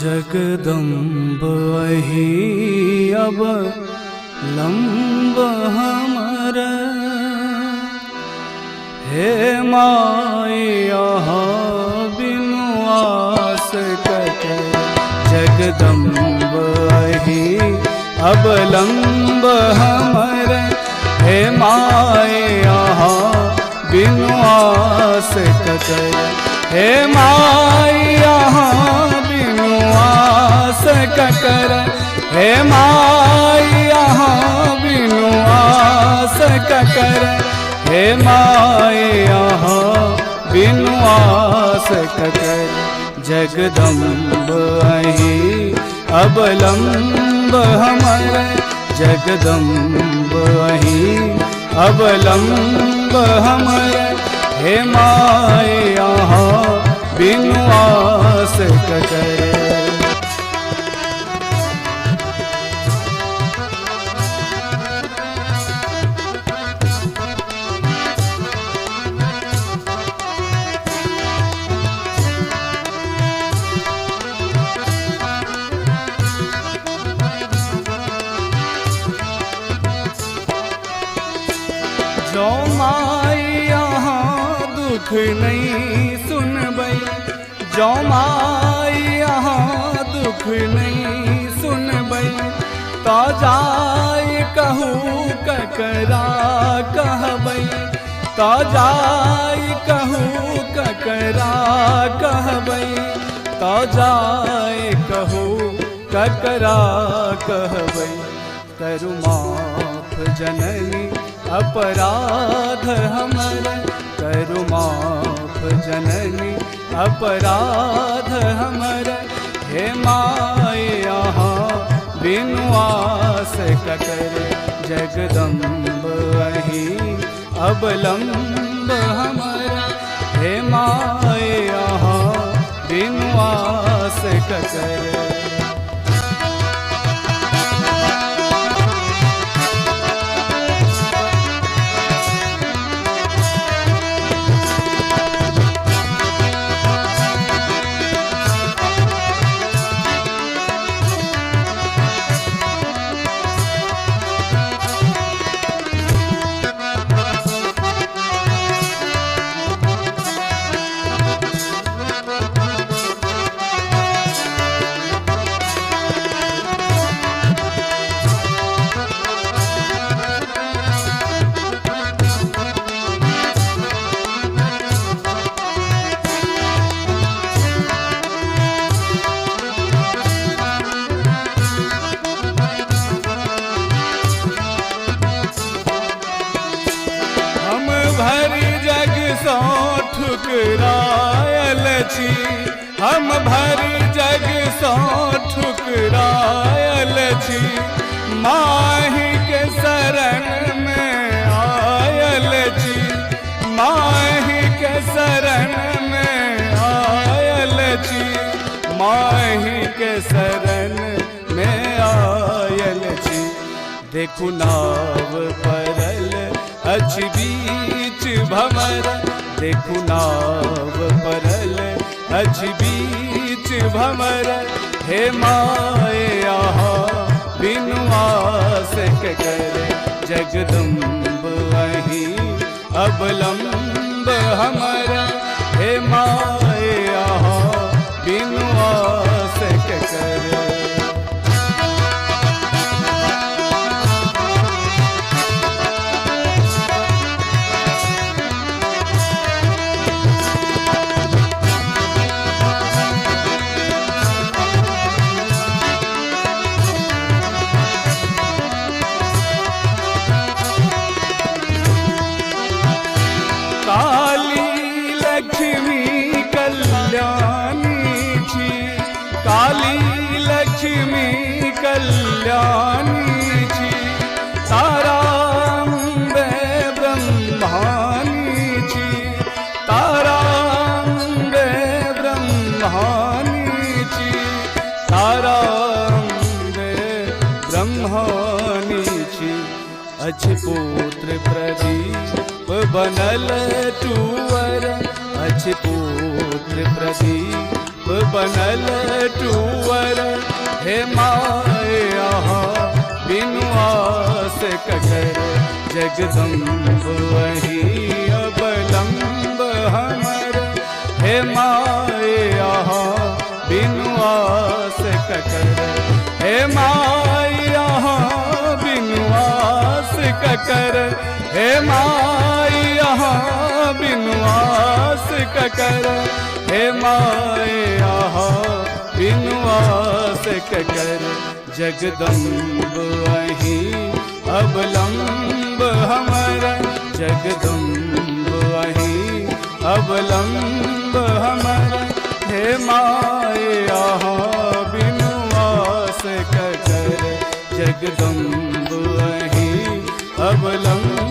जगदम्ब अहि अब लंब हमर, हे माया बिनु आस कट। जगदम्ब अहि अब लंब हमर, हे माया बिनु आस कट। हे माया बिनु आस ककर, हे माया बिनु आस ककर, हे माया बिनु आस ककर। जगदम्ब अहि अब लंब हमर, जगदम्ब अहि अब लंब हमर, हे माया बिनु आस ककर। जो माई यहाँ दुख नहीं सुनबै, जो माई यहाँ दुख नहीं सुनबै, तो जाय कहूँ ककरा कहबै, तो जाय कहूँ ककरा कहबै, तो जाय कहूँ ककरा कहबै। करु माफ जननी अपराध हमर, करु माफ जननी अपराध हमर, हे माया बिनु आस ककर। जगदम्ब अहि अब लंब हमर, हे माया बिनु आस ककर। भरी जग सो ठुकरायल छी, हम भरी जग सो ठुकरायल छी, माही के शरण में आयल छी, माही के शरण में आयल छी, माही के शरण में आयल छी। देखु नाव परल अछि बीच भंवर, देखु नाव परल अछि बीच भंवर, हे माया बिनु आस ककर। जगदम्ब अहि अब लंब हमर, हे माया बिनु आस ककर। काली लक्ष्मी कल्याणी छी, काली लक्ष्मी कल्याणी छी, ताराम्बे ब्रह्माणी छी, ताराम्बे ब्रह्माणी छी, ताराम्बे ब्रह्माणी छी। अछि पुत्र प्रदीप बनल टूवर, अछि पुत्र पुत्र प्रदीप बनल टूवर। हे माए आहा बिनु आस ककर, जगदम्ब वही अवलंब हमर। हे माए आहा बिनु आस ककर, हे माए आहा बिनु आस ककर, हे माए आहा बिनु आस ककर, हे माए आहा बिनु आस ककर, जगदम्ब वही अवलंब हमारा। जगदम्ब वही अवलंब हमारा। हे माए आहा बिनु आस ककर, जगदम्ब वही अवलंब